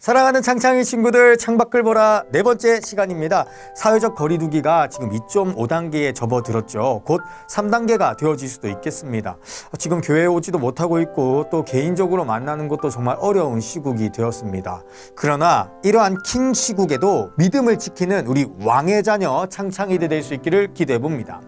사랑하는 창창이 친구들, 창밖을 보라 네 번째 시간입니다. 사회적 거리두기가 지금 2.5단계에 접어들었죠. 곧 3단계가 되어질 수도 있겠습니다. 지금 교회에 오지도 못하고 있고 또 개인적으로 만나는 것도 정말 어려운 시국이 되었습니다. 그러나 이러한 킹 시국에도 믿음을 지키는 우리 왕의 자녀 창창이들 될 수 있기를 기대해 봅니다.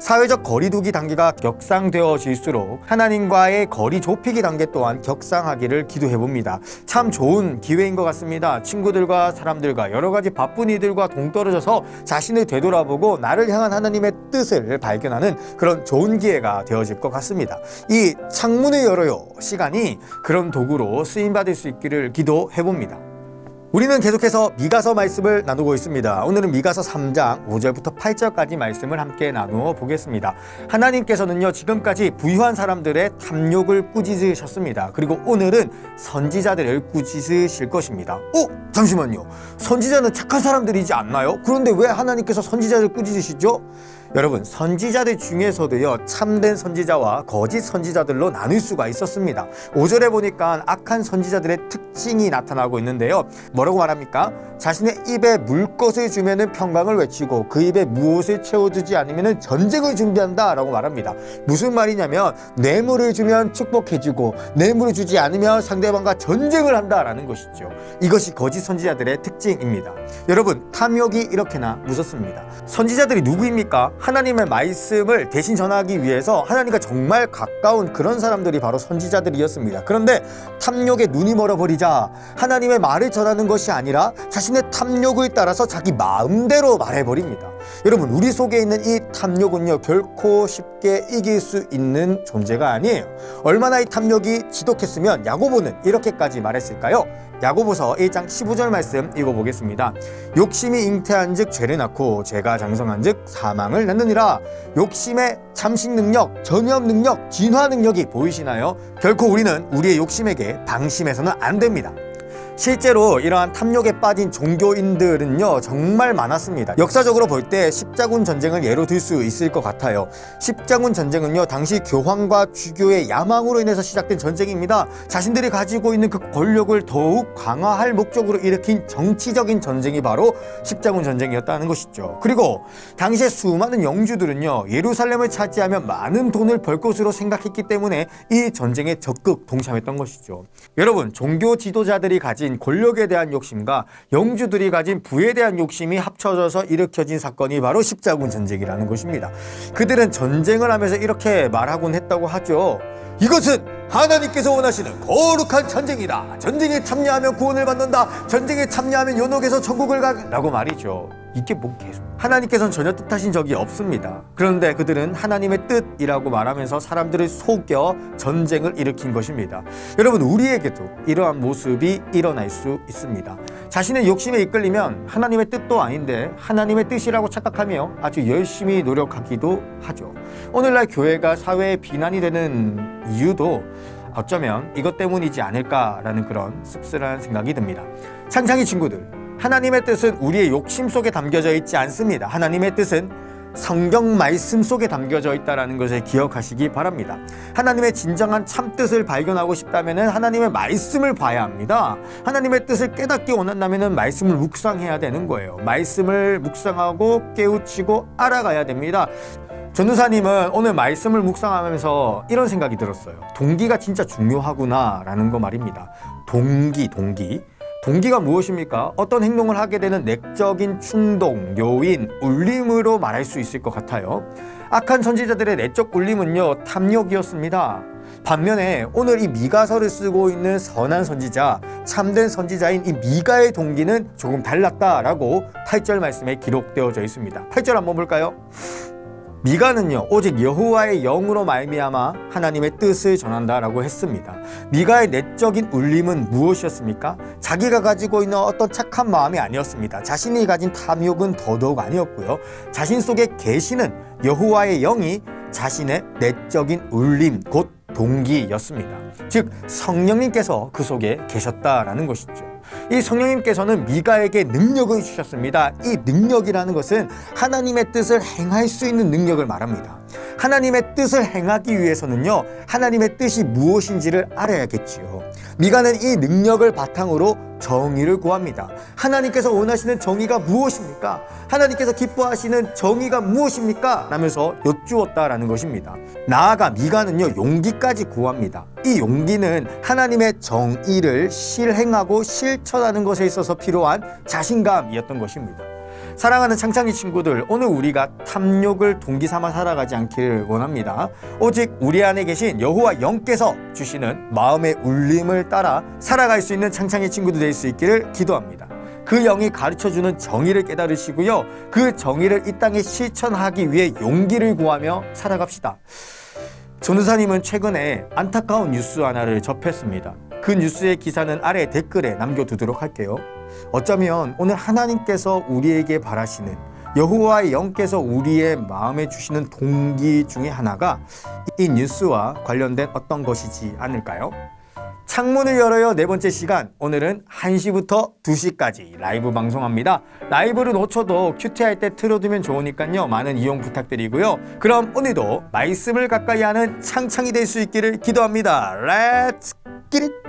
사회적 거리두기 단계가 격상되어질수록 하나님과의 거리 좁히기 단계 또한 격상하기를 기도해 봅니다. 참 좋은 기회인 것 같습니다. 친구들과 사람들과 여러 가지 바쁜 이들과 동떨어져서 자신을 되돌아보고 나를 향한 하나님의 뜻을 발견하는 그런 좋은 기회가 되어질 것 같습니다. 이 창문을 열어요 시간이 그런 도구로 쓰임받을 수 있기를 기도해 봅니다. 우리는 계속해서 미가서 말씀을 나누고 있습니다. 오늘은 미가서 3장 5절부터 8절까지 말씀을 함께 나누어 보겠습니다. 하나님께서는요, 지금까지 부유한 사람들의 탐욕을 꾸짖으셨습니다. 그리고 오늘은 선지자들을 꾸짖으실 것입니다. 잠시만요. 선지자는 착한 사람들이지 않나요? 그런데 왜 하나님께서 선지자를 꾸짖으시죠? 여러분, 선지자들 중에서도요, 참된 선지자와 거짓 선지자들로 나눌 수가 있었습니다. 5절에 보니까 악한 선지자들의 특징이 나타나고 있는데요. 뭐라고 말합니까? 자신의 입에 물 것을 주면은 평강을 외치고 그 입에 무엇을 채워주지 않으면은 전쟁을 준비한다 라고 말합니다. 무슨 말이냐면 뇌물을 주면 축복해주고 뇌물을 주지 않으면 상대방과 전쟁을 한다라는 것이죠. 이것이 거짓 선지자들의 특징입니다. 여러분, 탐욕이 이렇게나 무섭습니다. 선지자들이 누구입니까? 하나님의 말씀을 대신 전하기 위해서 하나님과 정말 가까운 그런 사람들이 바로 선지자들이었습니다. 그런데 탐욕에 눈이 멀어버리자 하나님의 말을 전하는 것이 아니라 자신의 탐욕을 따라서 자기 마음대로 말해버립니다. 여러분, 우리 속에 있는 이 탐욕은요, 결코 쉽게 이길 수 있는 존재가 아니에요. 얼마나 이 탐욕이 지독했으면 야고보는 이렇게까지 말했을까요? 야고보서 1장 15절 말씀 읽어보겠습니다. 욕심이 잉태한 즉 죄를 낳고 죄가 장성한 즉 사망을 낳느니라. 욕심의 잠식 능력, 전염 능력, 진화 능력이 보이시나요? 결코 우리는 우리의 욕심에게 방심해서는 안 됩니다. 실제로 이러한 탐욕에 빠진 종교인들은요, 정말 많았습니다. 역사적으로 볼 때 십자군 전쟁을 예로 들 수 있을 것 같아요. 십자군 전쟁은요, 당시 교황과 주교의 야망으로 인해서 시작된 전쟁입니다. 자신들이 가지고 있는 그 권력을 더욱 강화할 목적으로 일으킨 정치적인 전쟁이 바로 십자군 전쟁이었다는 것이죠. 그리고 당시에 수많은 영주들은요, 예루살렘을 차지하면 많은 돈을 벌 것으로 생각했기 때문에 이 전쟁에 적극 동참했던 것이죠. 여러분, 종교 지도자들이 가진 권력에 대한 욕심과 영주들이 가진 부에 대한 욕심이 합쳐져서 일으켜진 사건이 바로 십자군 전쟁이라는 것입니다. 그들은 전쟁을 하면서 이렇게 말하곤 했다고 하죠. 이것은 하나님께서 원하시는 거룩한 전쟁이다. 전쟁에 참여하면 구원을 받는다. 전쟁에 참여하면 연옥에서 천국을 가라고 말이죠. 이게 뭐 계속 하나님께서는 전혀 뜻하신 적이 없습니다. 그런데 그들은 하나님의 뜻이라고 말하면서 사람들을 속여 전쟁을 일으킨 것입니다. 여러분, 우리에게도 이러한 모습이 일어날 수 있습니다. 자신의 욕심에 이끌리면 하나님의 뜻도 아닌데 하나님의 뜻이라고 착각하며 아주 열심히 노력하기도 하죠. 오늘날 교회가 사회에 비난이 되는 이유도 어쩌면 이것 때문이지 않을까라는 그런 씁쓸한 생각이 듭니다. 창창이 친구들, 하나님의 뜻은 우리의 욕심 속에 담겨져 있지 않습니다. 하나님의 뜻은 성경 말씀 속에 담겨져 있다는 것을 기억하시기 바랍니다. 하나님의 진정한 참뜻을 발견하고 싶다면 하나님의 말씀을 봐야 합니다. 하나님의 뜻을 깨닫기 원한다면 말씀을 묵상해야 되는 거예요. 말씀을 묵상하고 깨우치고 알아가야 됩니다. 전도사님은 오늘 말씀을 묵상하면서 이런 생각이 들었어요. 동기가 진짜 중요하구나 라는 거 말입니다. 동기가 무엇입니까? 어떤 행동을 하게 되는 내적인 충동, 요인, 울림으로 말할 수 있을 것 같아요. 악한 선지자들의 내적 울림은요, 탐욕이었습니다. 반면에 오늘 이 미가서를 쓰고 있는 선한 선지자, 참된 선지자인 이 미가의 동기는 조금 달랐다라고 8절 말씀에 기록되어져 있습니다. 8절 한번 볼까요? 미가는요, 오직 여호와의 영으로 말미암아 하나님의 뜻을 전한다라고 했습니다. 미가의 내적인 울림은 무엇이었습니까? 자기가 가지고 있는 어떤 착한 마음이 아니었습니다. 자신이 가진 탐욕은 더더욱 아니었고요. 자신 속에 계시는 여호와의 영이 자신의 내적인 울림, 곧 동기였습니다. 즉, 성령님께서 그 속에 계셨다라는 것이죠. 이 성령님께서는 미가에게 능력을 주셨습니다. 이 능력이라는 것은 하나님의 뜻을 행할 수 있는 능력을 말합니다. 하나님의 뜻을 행하기 위해서는요, 하나님의 뜻이 무엇인지를 알아야겠지요. 미가는 이 능력을 바탕으로 정의를 구합니다. 하나님께서 원하시는 정의가 무엇입니까? 하나님께서 기뻐하시는 정의가 무엇입니까? 라면서 여쭈었다라는 것입니다. 나아가 미가는요, 용기까지 구합니다. 이 용기는 하나님의 정의를 실행하고 실천하는 것에 있어서 필요한 자신감이었던 것입니다. 사랑하는 창창이 친구들, 오늘 우리가 탐욕을 동기 삼아 살아가지 않기를 원합니다. 오직 우리 안에 계신 여호와 영께서 주시는 마음의 울림을 따라 살아갈 수 있는 창창이 친구들 될 수 있기를 기도합니다. 그 영이 가르쳐주는 정의를 깨달으시고요, 그 정의를 이 땅에 실천하기 위해 용기를 구하며 살아갑시다. 전도사님은 최근에 안타까운 뉴스 하나를 접했습니다. 그 뉴스의 기사는 아래 댓글에 남겨두도록 할게요. 어쩌면 오늘 하나님께서 우리에게 바라시는, 여호와의 영께서 우리의 마음에 주시는 동기 중에 하나가 이 뉴스와 관련된 어떤 것이지 않을까요? 창문을 열어요 네 번째 시간, 오늘은 1시부터 2시까지 라이브 방송합니다. 라이브를 놓쳐도 큐티할 때 틀어두면 좋으니까요, 많은 이용 부탁드리고요. 그럼 오늘도 말씀을 가까이 하는 창창이 될 수 있기를 기도합니다. Let's get it!